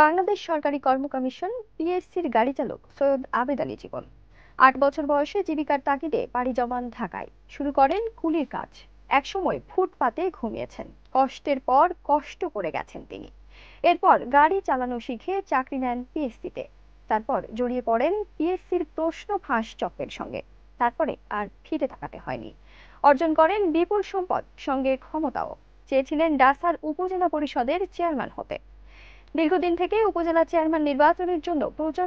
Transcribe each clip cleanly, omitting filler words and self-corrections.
বাংলাদেশ সরকারি কর্ম কমিশন পিএসসির গাড়ি চালক সৈয়দ আবেদ আলী জীবন ৮ বছর বয়সে জীবিকার তাগিদে পাড়ি জমান ঢাকায় শুরু করেন কুলির কাজ। একসময় ফুটপাতে ঘুমিয়েছেন, কষ্টের পর কষ্ট করে গেছেন তিনি। এরপর গাড়ি চালানো শিখে চাকরি নেন পিএসসিতে। তারপর জড়িয়ে পড়েন পিএসসির প্রশ্ন ফাঁস চক্রের সঙ্গে। তারপরে আর ফিরে তাকাতে হয়নি। অর্জন করেন বিপুল সম্পদ, সঙ্গে ক্ষমতাও। চেয়েছিলেন ডাসার উপজেলা পরিষদের চেয়ারম্যান হতে। দীর্ঘদিন থেকে উপজেলা চেয়ারম্যান নির্বাচনের জন্য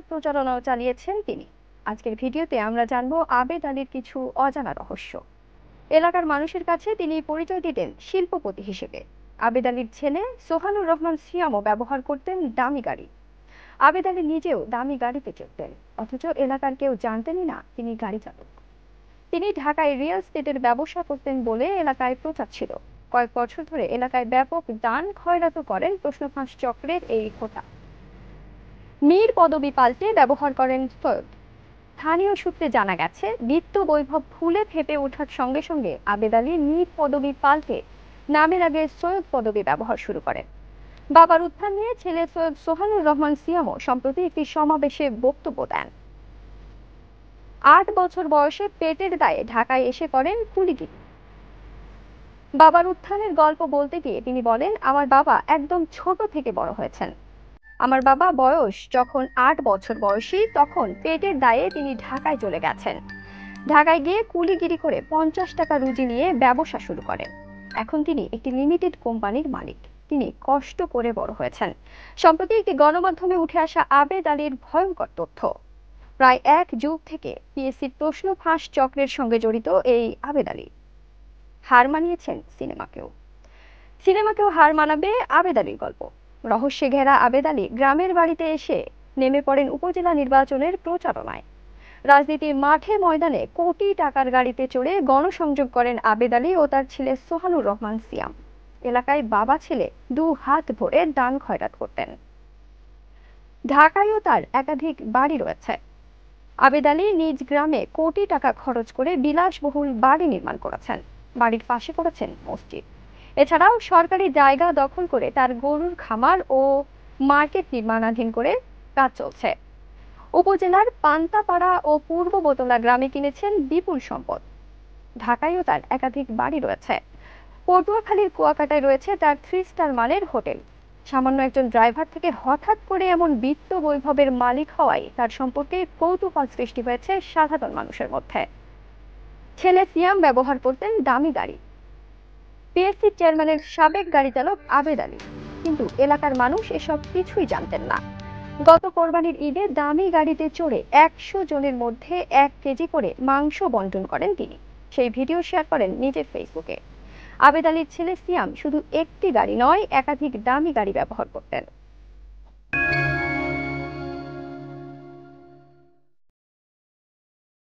প্রচারণাও চালিয়েছেন তিনি। আজকের ভিডিওতে আমরা জানবো আবেদ আলীর কিছু অজানা রহস্য। এলাকার মানুষের কাছে তিনি পরিচয় দিতেন শিল্পপতি হিসেবে। আবেদ আলীর ছেলে সোহানুর রহমান সিয়ামও ব্যবহার করতেন দামি গাড়ি। আবেদ আলী নিজেও দামি গাড়িতে চড়তেন, অথচ এলাকার কেউ জানতেনই না তিনি গাড়ি চালক। তিনি ঢাকায় রিয়েল এস্টেটের ব্যবসা করতেন বলে এলাকায় প্রচার ছিল। কয়েক বছর ধরে এলাকায় ব্যাপক দান খয়রাত করেন প্রশ্নফাঁস চক্রের এই হোতা। মীর পদবি পাল্টে ব্যবহার করেন সৈয়দ। স্থানীয় সূত্রে জানা গেছে, নিত্য বৈভব ফুলে ফেপে ওঠার সঙ্গে সঙ্গে আবেদ আলী মীর পদবি পাল্টে নামের আগে সৈয়দ পদবি ব্যবহার শুরু করেন। বাবার উত্থান নিয়ে ছেলে সৈয়দ সোহানুর রহমান সিয়ামও সম্প্রতি একটি সমাবেশে বক্তব্য দেন। ৮ বছর বয়সে পেটের দায়ে ঢাকায় এসে করেন কুলিগিরি। বাবার উত্থানের গল্প বলতে গিয়ে তিনি বলেন, আমার বাবা একদম ছোট থেকে বড় হয়েছেন। আমার বাবা বয়স যখন ৮ বছর বয়সী, তখন পেটের দায়ে তিনি ঢাকায় চলে গেছেন। ঢাকায় গিয়ে কুলিগিরি করে ৫০ টাকা রুজি নিয়ে ব্যবসা শুরু করেন। এখন তিনি একটি লিমিটেড কোম্পানির মালিক। তিনি কষ্ট করে বড় হয়েছেন। সম্প্রতি একটি গণমাধ্যমে উঠে আসা আবেদ আলীর ভয়ঙ্কর তথ্য। প্রায় ১ যুগ থেকে পিএসসির প্রশ্ন ফাঁস চক্রের সঙ্গে জড়িত এই আবেদ আলী হার মানিয়েছেন সিনেমাকেও হার মানাবে আবেদ আলীর গল্প। রহস্যে ঘেরা আবেদ আলী গ্রামের বাড়িতে এসে নেমে পড়েন উপজেলা নির্বাচনের প্রচারণায়। রাজনীতির মাঠে ময়দানে কোটি টাকার গাড়িতে চড়ে গণসংযোগ করেন আবেদ আলী ও তার ছেলে সোহানুর রহমান সিয়াম। এলাকায় বাবা ছেলে দু হাত ভরে দান খয়রাত করতেন। ঢাকায়ও তার একাধিক বাড়ি রয়েছে। আবেদ আলী নিজ গ্রামে কোটি টাকা খরচ করে বিলাসবহুল বাড়ি নির্মাণ করেছেন। বাড়ির পাশে করেছেন মসজিদ। এছাড়াও সরকারি জায়গা দখল করে তার গরুর খামার ও মার্কেট নির্মাণাধীন করে কাজ চলছে। উপজেলার পান্তাপাড়া ও পূর্ব বোতলা গ্রামে কিনেছেন বিপুল সম্পদ। ঢাকায়ও তার একাধিক বাড়ি রয়েছে। পটুয়াখালীর কুয়াকাটায় রয়েছে তার 3 স্টার মানের হোটেল। সামান্য একজন ড্রাইভার থেকে হঠাৎ করে এমন বিত্ত বৈভবের মালিক হওয়ায় তার সম্পর্কে কৌতূহল সৃষ্টি হয়েছে সাধারণ মানুষের মধ্যে। ছেলে সিয়াম ব্যবহার করতেন দামি গাড়ি। পিএসসি চেয়ারম্যানের সাবেক গাড়ি চালক আবেদ আলী, কিন্তু এলাকার মানুষ এসব কিছুই জানতেন না। গত কোরবানির ঈদে দামি গাড়িতে চড়ে ১০০ জনের মধ্যে ১ কেজি করে মাংস বন্টন করেন তিনি। সেই ভিডিও শেয়ার করেন নিজের ফেসবুকে। আবেদ আলীর ছেলে সিয়াম শুধু একটি গাড়ি নয়, একাধিক দামি গাড়ি ব্যবহার করতেন।